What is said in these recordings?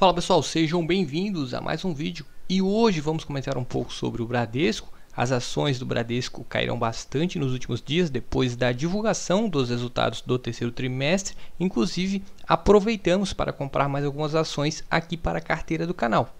Fala pessoal, sejam bem-vindos a mais um vídeo e hoje vamos comentar um pouco sobre o Bradesco. As ações do Bradesco caíram bastante nos últimos dias depois da divulgação dos resultados do terceiro trimestre. Inclusive, aproveitamos para comprar mais algumas ações aqui para a carteira do canal.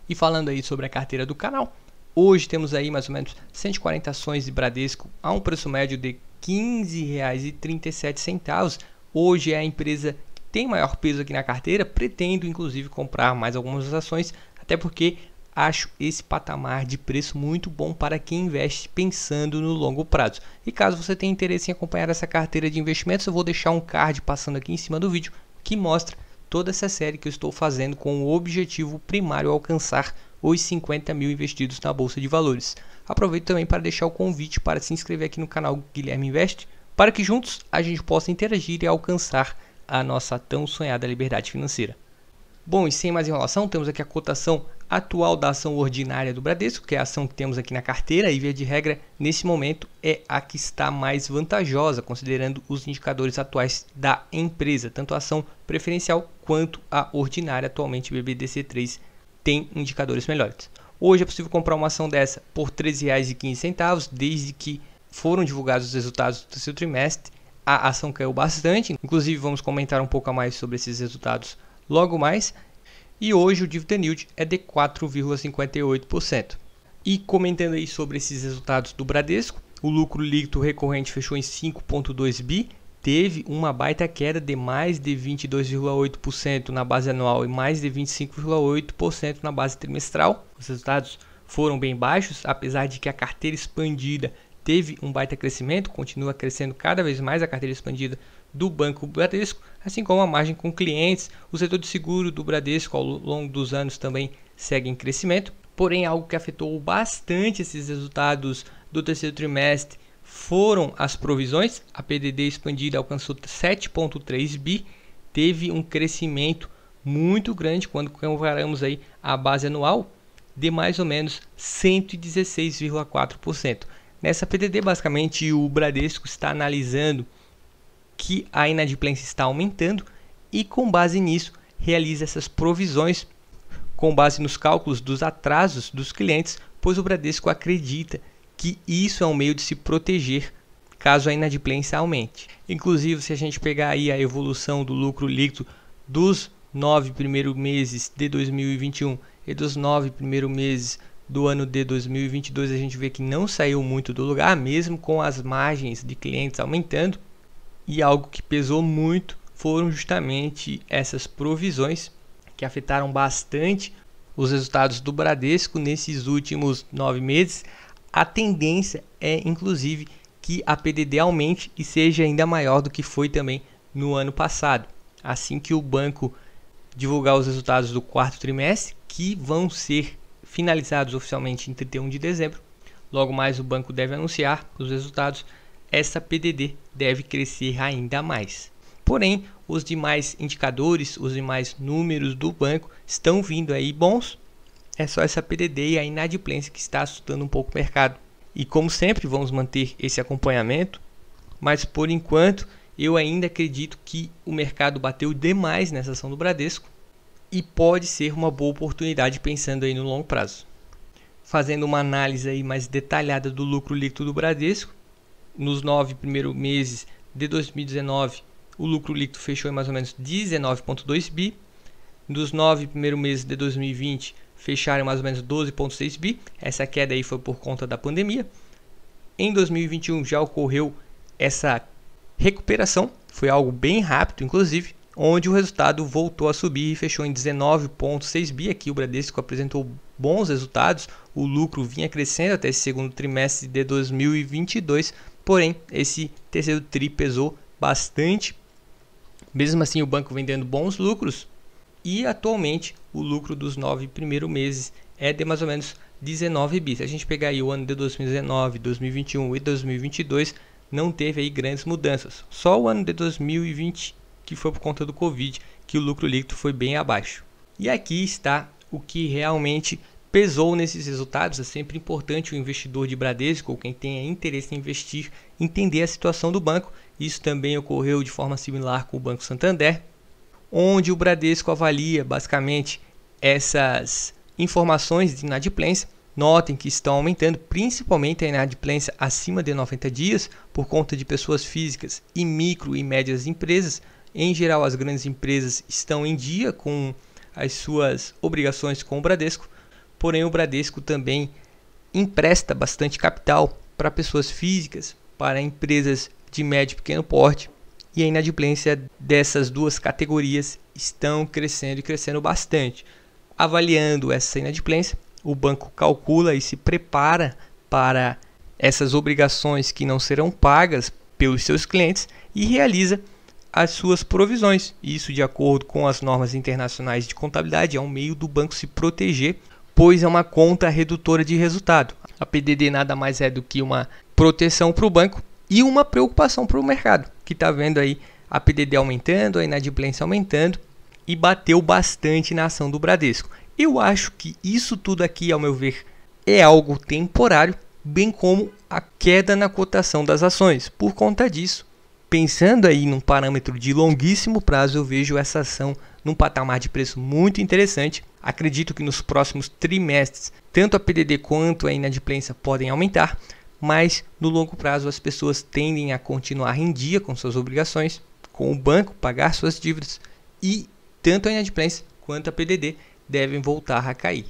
E falando aí sobre a carteira do canal, hoje temos aí mais ou menos 140 ações de Bradesco a um preço médio de R$ 15,37. Hoje é a empresa tem maior peso aqui na carteira, pretendo inclusive comprar mais algumas ações, até porque acho esse patamar de preço muito bom para quem investe pensando no longo prazo. E caso você tenha interesse em acompanhar essa carteira de investimentos, eu vou deixar um card passando aqui em cima do vídeo que mostra toda essa série que eu estou fazendo com o objetivo primário alcançar os 50 mil investidos na Bolsa de Valores. Aproveito também para deixar o convite para se inscrever aqui no canal Guilherme Investe, para que juntos a gente possa interagir e alcançar a nossa tão sonhada liberdade financeira. Bom, e sem mais enrolação, temos aqui a cotação atual da ação ordinária do Bradesco, que é a ação que temos aqui na carteira, e via de regra, nesse momento, é a que está mais vantajosa, considerando os indicadores atuais da empresa. Tanto a ação preferencial quanto a ordinária, atualmente BBDC3, tem indicadores melhores. Hoje é possível comprar uma ação dessa por R$ 13,15, desde que foram divulgados os resultados do terceiro trimestre. A ação caiu bastante, inclusive vamos comentar um pouco a mais sobre esses resultados logo mais. E hoje o dividend yield é de 4,58%. E comentando aí sobre esses resultados do Bradesco, o lucro líquido recorrente fechou em 5,2 bi, teve uma baita queda de mais de 22,8% na base anual e mais de 25,8% na base trimestral. Os resultados foram bem baixos, apesar de que a carteira expandida teve um baita crescimento, continua crescendo cada vez mais a carteira expandida do Banco Bradesco, assim como a margem com clientes. O setor de seguro do Bradesco ao longo dos anos também segue em crescimento, porém algo que afetou bastante esses resultados do terceiro trimestre foram as provisões. A PDD expandida alcançou 7,3 bi, teve um crescimento muito grande quando comparamos aí a base anual de mais ou menos 116,4%. Nessa PDD, basicamente, o Bradesco está analisando que a inadimplência está aumentando e, com base nisso, realiza essas provisões com base nos cálculos dos atrasos dos clientes, pois o Bradesco acredita que isso é um meio de se proteger caso a inadimplência aumente. Inclusive, se a gente pegar aí a evolução do lucro líquido dos 9 primeiros meses de 2021 e dos 9 primeiros meses do ano de 2022, a gente vê que não saiu muito do lugar, mesmo com as margens de clientes aumentando. E algo que pesou muito foram justamente essas provisões que afetaram bastante os resultados do Bradesco nesses últimos 9 meses. A tendência é, inclusive, que a PDD aumente e seja ainda maior do que foi também no ano passado, assim que o banco divulgar os resultados do quarto trimestre, que vão ser finalizados oficialmente em 31 de dezembro. Logo mais o banco deve anunciar os resultados. Essa PDD deve crescer ainda mais. Porém, os demais indicadores, os demais números do banco estão vindo aí bons. É só essa PDD e a inadimplência que está assustando um pouco o mercado. E como sempre, vamos manter esse acompanhamento. Mas por enquanto, eu ainda acredito que o mercado bateu demais nessa ação do Bradesco e pode ser uma boa oportunidade pensando aí no longo prazo. Fazendo uma análise aí mais detalhada do lucro líquido do Bradesco, nos 9 primeiros meses de 2019, o lucro líquido fechou em mais ou menos 19,2 bi. Nos 9 primeiros meses de 2020, fecharam mais ou menos 12,6 bi. Essa queda aí foi por conta da pandemia. Em 2021 já ocorreu essa recuperação, foi algo bem rápido, inclusive, onde o resultado voltou a subir e fechou em 19,6 bi. Aqui o Bradesco apresentou bons resultados, o lucro vinha crescendo até esse segundo trimestre de 2022, porém esse terceiro tri pesou bastante. Mesmo assim, o banco vem dando bons lucros e atualmente o lucro dos 9 primeiros meses é de mais ou menos 19 bi. Se a gente pegar aí o ano de 2019, 2021 e 2022, não teve aí grandes mudanças. Só o ano de 2020, que foi por conta do Covid, que o lucro líquido foi bem abaixo. E aqui está o que realmente pesou nesses resultados. É sempre importante o investidor de Bradesco, ou quem tenha interesse em investir, entender a situação do banco. Isso também ocorreu de forma similar com o Banco Santander. onde o Bradesco avalia basicamente essas informações de inadimplência. Notem que estão aumentando, principalmente a inadimplência acima de 90 dias, por conta de pessoas físicas e micro e médias empresas. Em geral, as grandes empresas estão em dia com as suas obrigações com o Bradesco, porém o Bradesco também empresta bastante capital para pessoas físicas, para empresas de médio e pequeno porte, e a inadimplência dessas duas categorias estão crescendo e crescendo bastante. Avaliando essa inadimplência, o banco calcula e se prepara para essas obrigações que não serão pagas pelos seus clientes e realiza as suas provisões. Isso de acordo com as normas internacionais de contabilidade, é um meio do banco se proteger, pois é uma conta redutora de resultado. A PDD nada mais é do que uma proteção para o banco e uma preocupação para o mercado, que está vendo aí a PDD aumentando, a inadimplência aumentando, e bateu bastante na ação do Bradesco. Eu acho que isso tudo aqui, ao meu ver, é algo temporário, bem como a queda na cotação das ações. Por conta disso, pensando aí num parâmetro de longuíssimo prazo, eu vejo essa ação num patamar de preço muito interessante. Acredito que nos próximos trimestres, tanto a PDD quanto a inadimplência podem aumentar, mas no longo prazo as pessoas tendem a continuar em dia com suas obrigações, com o banco, pagar suas dívidas, e tanto a inadimplência quanto a PDD devem voltar a cair.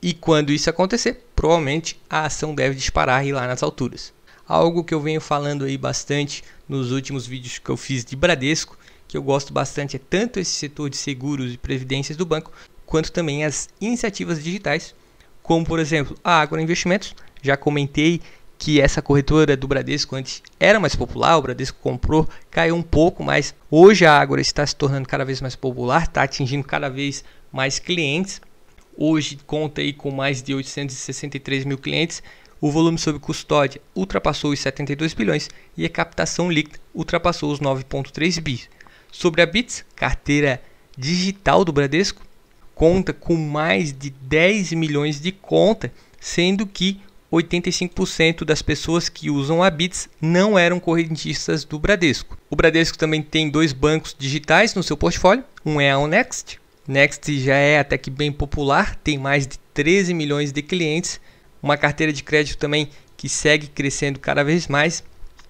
E quando isso acontecer, provavelmente a ação deve disparar e ir lá nas alturas. Algo que eu venho falando aí bastante nos últimos vídeos que eu fiz de Bradesco, que eu gosto bastante, é tanto esse setor de seguros e previdências do banco, quanto também as iniciativas digitais, como por exemplo a Ágora Investimentos. Já comentei que essa corretora do Bradesco antes era mais popular, o Bradesco comprou, caiu um pouco, mas hoje a Ágora está se tornando cada vez mais popular, está atingindo cada vez mais clientes. Hoje conta aí com mais de 863 mil clientes, o volume sob custódia ultrapassou os 72 bilhões e a captação líquida ultrapassou os 9,3 bi. Sobre a Bits, carteira digital do Bradesco, conta com mais de 10 milhões de conta, sendo que 85% das pessoas que usam a Bits não eram correntistas do Bradesco. O Bradesco também tem dois bancos digitais no seu portfólio. Um é a Next. Next já é até que bem popular, tem mais de 13 milhões de clientes. Uma carteira de crédito também que segue crescendo cada vez mais.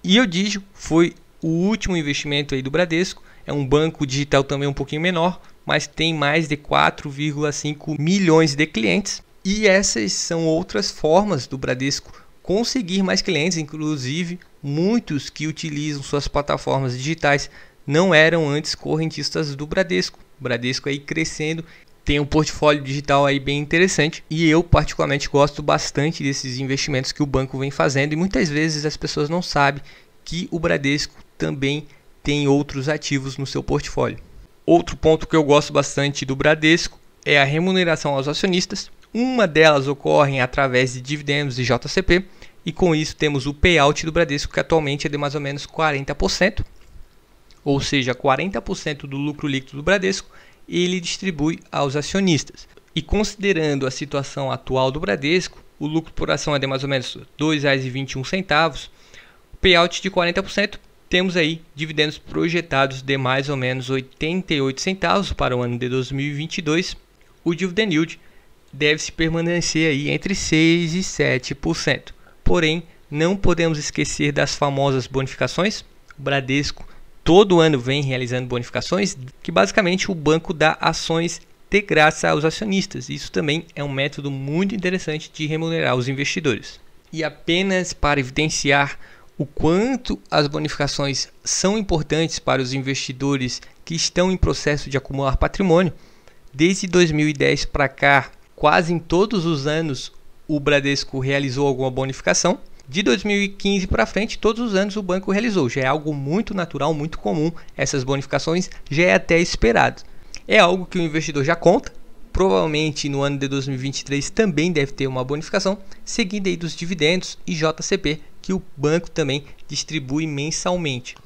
E o Digio foi o último investimento aí do Bradesco. É um banco digital também um pouquinho menor, mas tem mais de 4,5 milhões de clientes. E essas são outras formas do Bradesco conseguir mais clientes, inclusive muitos que utilizam suas plataformas digitais não eram antes correntistas do Bradesco. O Bradesco aí crescendo, tem um portfólio digital aí bem interessante e eu particularmente gosto bastante desses investimentos que o banco vem fazendo, e muitas vezes as pessoas não sabem que o Bradesco também tem outros ativos no seu portfólio. Outro ponto que eu gosto bastante do Bradesco é a remuneração aos acionistas. Uma delas ocorre através de dividendos e JCP, e com isso temos o payout do Bradesco, que atualmente é de mais ou menos 40%, ou seja, 40% do lucro líquido do Bradesco ele distribui aos acionistas. E considerando a situação atual do Bradesco, o lucro por ação é de mais ou menos R$ 2,21, o payout de 40%, temos aí dividendos projetados de mais ou menos 88 centavos para o ano de 2022. O dividend yield deve-se permanecer aí entre 6% e 7%. Porém, não podemos esquecer das famosas bonificações. O Bradesco todo ano vem realizando bonificações, que basicamente o banco dá ações de graça aos acionistas. Isso também é um método muito interessante de remunerar os investidores. E apenas para evidenciar o quanto as bonificações são importantes para os investidores que estão em processo de acumular patrimônio, desde 2010 para cá, quase em todos os anos o Bradesco realizou alguma bonificação. De 2015 para frente, todos os anos o banco realizou. Já é algo muito natural, muito comum. Essas bonificações já é até esperado. É algo que o investidor já conta. Provavelmente no ano de 2023 também deve ter uma bonificação, seguindo aí dos dividendos e JCP que o banco também distribui mensalmente.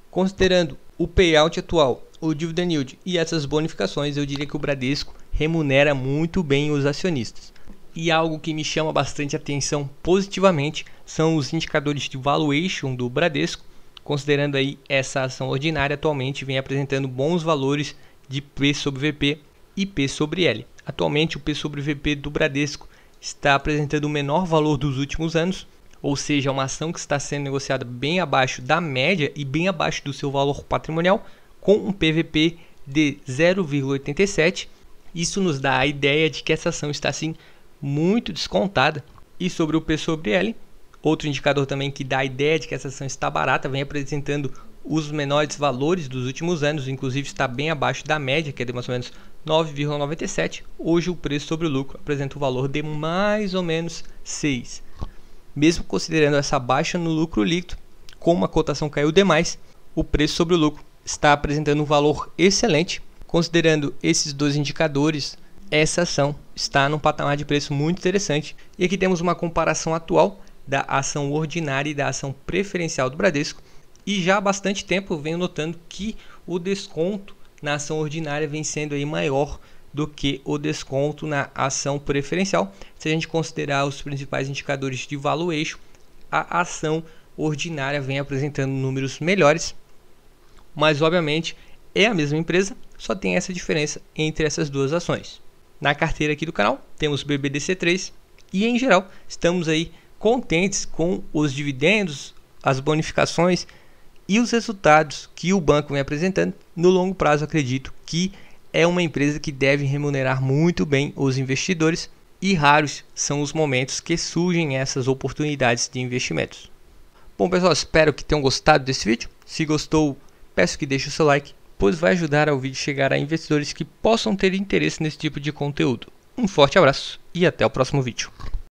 Considerando o payout atual, o dividend yield e essas bonificações, eu diria que o Bradesco remunera muito bem os acionistas. E algo que me chama bastante atenção positivamente são os indicadores de valuation do Bradesco. Considerando aí essa ação ordinária, atualmente vem apresentando bons valores de P sobre VP e P sobre L. Atualmente o P sobre VP do Bradesco está apresentando o menor valor dos últimos anos, ou seja, uma ação que está sendo negociada bem abaixo da média e bem abaixo do seu valor patrimonial, com um PVP de 0,87. Isso nos dá a ideia de que essa ação está sim muito descontada. E sobre o P sobre L, outro indicador também que dá a ideia de que essa ação está barata, vem apresentando os menores valores dos últimos anos, inclusive está bem abaixo da média, que é de mais ou menos 9,97. Hoje o preço sobre o lucro apresenta um valor de mais ou menos 6. Mesmo considerando essa baixa no lucro líquido, como a cotação caiu demais, o preço sobre o lucro está apresentando um valor excelente. Considerando esses dois indicadores, essa ação está num patamar de preço muito interessante. E aqui temos uma comparação atual da ação ordinária e da ação preferencial do Bradesco. E já há bastante tempo eu venho notando que o desconto na ação ordinária vem sendo aí maior do que o desconto na ação preferencial. Se a gente considerar os principais indicadores de valuation, a ação ordinária vem apresentando números melhores, mas obviamente é a mesma empresa, só tem essa diferença entre essas duas ações. Na carteira aqui do canal temos BBDC3 e em geral estamos aí contentes com os dividendos, as bonificações e os resultados que o banco vem apresentando. No longo prazo acredito que é uma empresa que deve remunerar muito bem os investidores e raros são os momentos que surgem essas oportunidades de investimentos. Bom pessoal, espero que tenham gostado desse vídeo. Se gostou, peço que deixe o seu like, pois vai ajudar ao vídeo chegar a investidores que possam ter interesse nesse tipo de conteúdo. Um forte abraço e até o próximo vídeo.